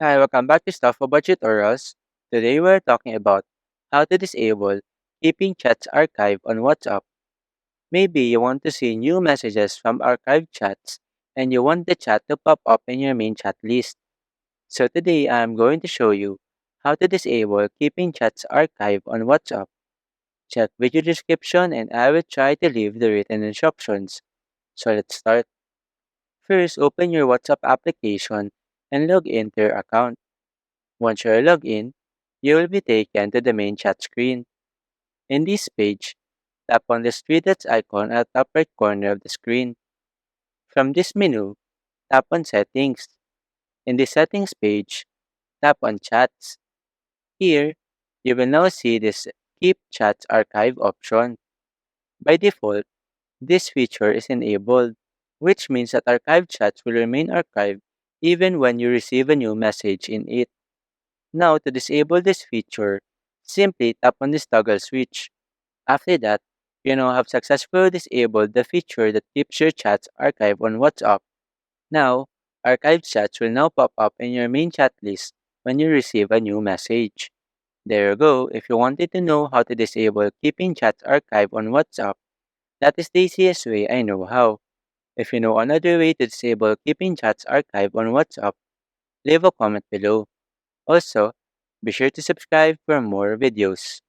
Hi, welcome back to Stuff About Tutorials. Today we're talking about how to disable keeping chats archived on WhatsApp. Maybe you want to see new messages from archived chats and you want the chat to pop up in your main chat list. So today I'm going to show you how to disable keeping chats archived on WhatsApp. Check video description and I will try to leave the written instructions. So let's start. First, open your WhatsApp application and log into your account. Once you're logged in, you will be taken to the main chat screen. In this page, tap on the three dots icon at the top right corner of the screen. From this menu, tap on Settings. In the Settings page, tap on Chats. Here, you will now see this Keep Chats Archive option. By default, this feature is enabled, which means that archived chats will remain archived even when you receive a new message in it. Now, to disable this feature, simply tap on this toggle switch. After that, you now have successfully disabled the feature that keeps your chats archived on WhatsApp. Now, archived chats will now pop up in your main chat list when you receive a new message. There you go. If you wanted to know how to disable keeping chats archived on WhatsApp, that is the easiest way I know how. If you know another way to disable keeping chats archived on WhatsApp, leave a comment below. Also, be sure to subscribe for more videos.